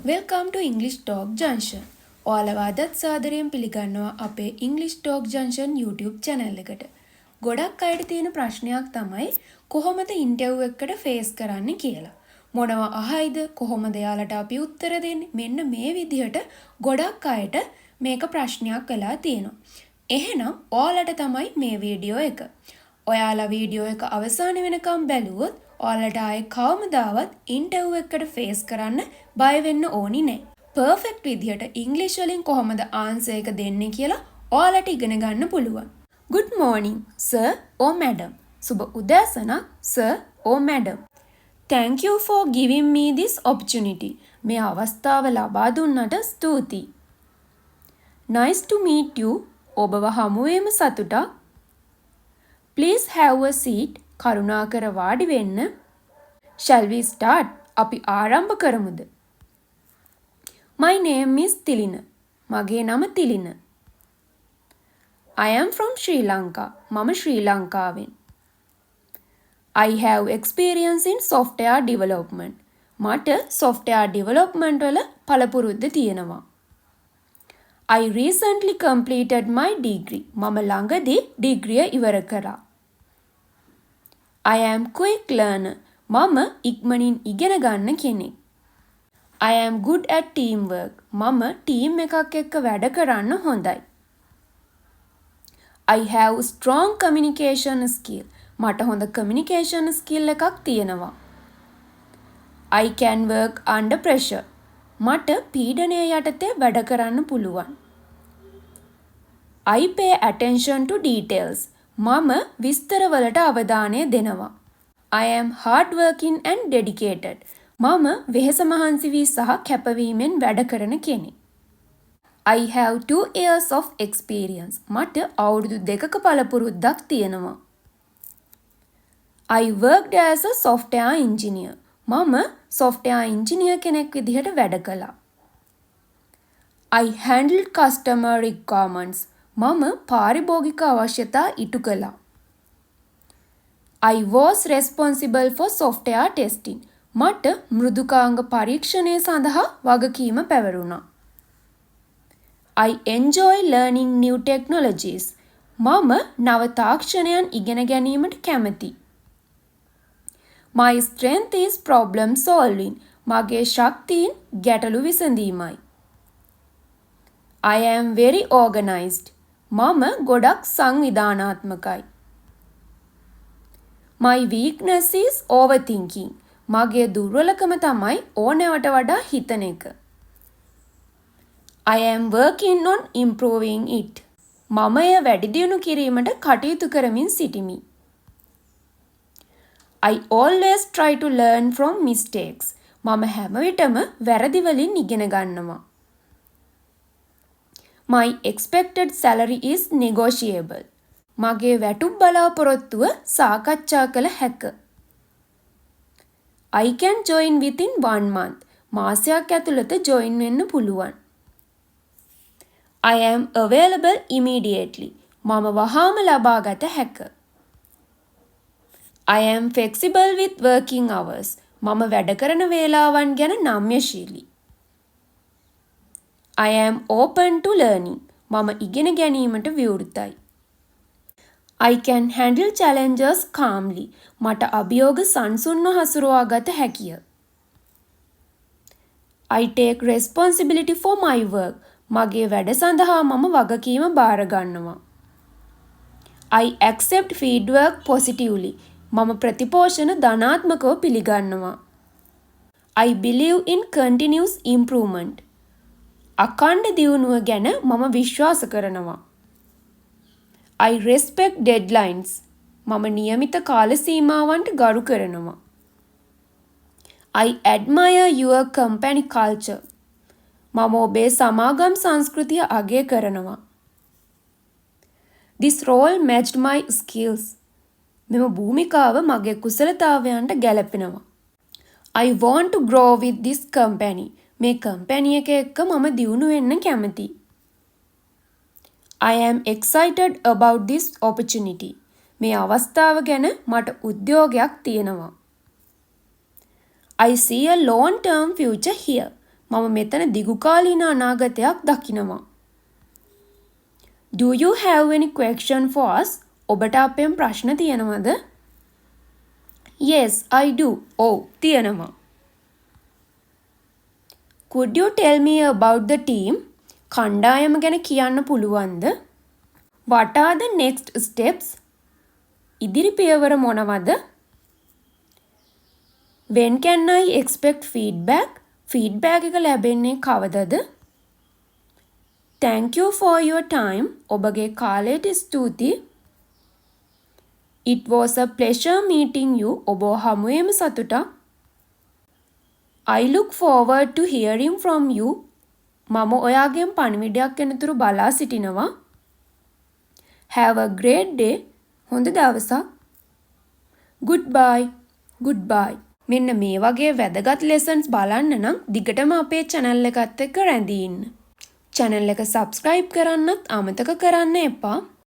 Welcome to English Talk Junction. ඔයාලව අදත් සාදරයෙන් පිළිගන්නවා අපේ English Talk Junction YouTube channel එකට. ගොඩක් අයට තියෙන ප්‍රශ්නයක් තමයි කොහොමද ඉන්ටර්විව් එකකට ෆේස් කරන්න කියලා. මොනවා අහයිද කොහොමද යාලට අපි උත්තර දෙන්නේ? මෙන්න මේ විදිහට ගොඩක් අයට මේක ප්‍රශ්නයක් වෙලා තියෙනවා. එහෙනම් ඔයාලට තමයි මේ වීඩියෝ එක. ඔයාලා වීඩියෝ එක අවසාන වෙනකම් බැලුවොත් ඔයාලට ආයේ කවමදාවත් ඉන්ටර්විව් එකකට ෆේස් කරන්න බය වෙන්න ඕනි නෑ. පර්ෆෙක්ට් විදිහට ඉංග්‍රීසි වලින් කොහොමද ආන්සර් එක දෙන්නේ කියලා ඔයාලට ඉගෙන ගන්න පුළුවන්. Good morning, sir or madam. සුබ උදෑසනක් sir or madam. Thank you for giving me this opportunity. මේ අවස්ථාව ලබා දුන්නට ස්තුතියි. Nice to meet you. ඔබව හමුවීම සතුටක්. Please have a seat. කරුණාකර වාඩි වෙන්න. Shall we start? අපි ආරම්භ කරමුද? My name is Tilina. මගේ නම Thilina. I am from Sri Lanka. මම ශ්‍රී ලංකාවෙන්. I have experience in software development. මට software development වල පළපුරුද්ද තියෙනවා. I recently completed my degree. මම ළඟදී ඩිග්‍රිය ඉවර කරා. I am quick learner. මම ඉක්මනින් ඉගෙන ගන්න කෙනෙක්. I am good at teamwork. මම ටීම් එකක් එක්ක වැඩ කරන්න හොඳයි. I have strong communication skill. මට හොඳ communication skill එකක් තියෙනවා. I can work under pressure. මට පීඩනය යටතේ වැඩ කරන්න පුළුවන්. I pay attention to details. මම විස්තරවලට අවධානය දෙනවා. I am hardworking and dedicated. මම වෙහෙස මහන්සි වී සහ කැපවීමෙන් වැඩ කරන කෙනෙක්. I have 2 years of experience. මට අවුරුදු 2ක පළපුරුද්දක් තියෙනවා. I worked as a software engineer. මම software engineer කෙනෙක් විදිහට වැඩ කළා. I handled customer requirements. මම පාරිභෝගික අවශ්‍යතා ඉටු කළා. I was responsible for software testing. මට මෘදුකාංග පරීක්ෂණය සඳහා වගකීම පැවරුණා. I enjoy learning new technologies. මම නව තාක්ෂණයන් ඉගෙන ගැනීමට කැමැති. My strength is problem solving. මගේ ශක්තියින් ගැටලු විසඳීමයි. I am very organized. මම ගොඩක් සංවිධානාත්මකයි. My weakness is overthinking. මගේ දුර්වලකම තමයි ඕනෑවට වඩා හිතන එක. I am working on improving it. මම එය වැඩි දියුණු කිරීමට කටයුතු කරමින් සිටිමි. I always try to learn from mistakes. මම හැම විටම වැරදි වලින් ඉගෙන ගන්නවා. My expected salary is negotiable. මගේ වැටුප් බලාපොරොත්තුව සාකච්ඡා කළ හැක. I can join within 1 month. මාසයක් ඇතුළත join වෙන්න පුළුවන්. I am available immediately. මම වහාම ලබා ගත හැක. I am flexible with working hours. මම වැඩ කරන වේලාවන් ගැන නම්‍යශීලී. I am open to learning. මම ඉගෙන ගැනීමට විවෘතයි. I can handle challenges calmly. මට අභියෝග සංසුන්ව හසුරුවා ගත හැකිය. I take responsibility for my work. මගේ වැඩ සඳහා මම වගකීම බාර ගන්නවා. I accept feedback positively. මම ප්‍රතිපෝෂණ ධනාත්මකව පිළිගන්නවා. I believe in continuous improvement. අඛණ්ඩ දියුණුව ගැන මම විශ්වාස කරනවා. I respect deadlines. මම නියමිත කාල සීමාවන්ට ගරු කරනවා. I admire your company culture. මම ඔබේ සමාගම් සංස්කෘතිය අගය කරනවා. This role matched my skills. මෙම භූමිකාව මගේ කුසලතාවයන්ට ගැලපෙනවා. I want to grow with this company. මේ කම්පැනි එක එක්ක මම දියුණු වෙන්න කැමතියි. I am excited about this opportunity. මේ අවස්ථාව ගැන මට උද්‍යෝගයක් තියෙනවා. I see a long term future here. මම මෙතන දිගු කාලීන අනාගතයක් දකිනවා. Do you have any question for us? ඔබට අපෙන් ප්‍රශ්න තියෙනවද? Yes, I do. ඔව් තියෙනවා. Could you tell me about the team? කණ්ඩායම ගැන කියන්න පුළුවන්ද? What are the next steps? ඉදිරි පියවර මොනවද? When can I expect feedback? feedback එක ලැබෙන්නේ කවදද? Thank you for your time. ඔබගේ කාලයට ස්තුතියි. It was a pleasure meeting you. ඔබ හමුවීම සතුටක්. I look forward to hearing from you. මම ඔයාගෙන් පණිවිඩයක් එනතුරු බලා සිටිනවා. Have a great day. හොඳ දවසක්. Goodbye. Goodbye. මෙන්න මේ වගේ වැදගත් lessons බලන්න නම් දිගටම අපේ channel එකත් එක්ක රැඳී ඉන්න. channel එක subscribe කරන්නත් අමතක කරන්න එපා.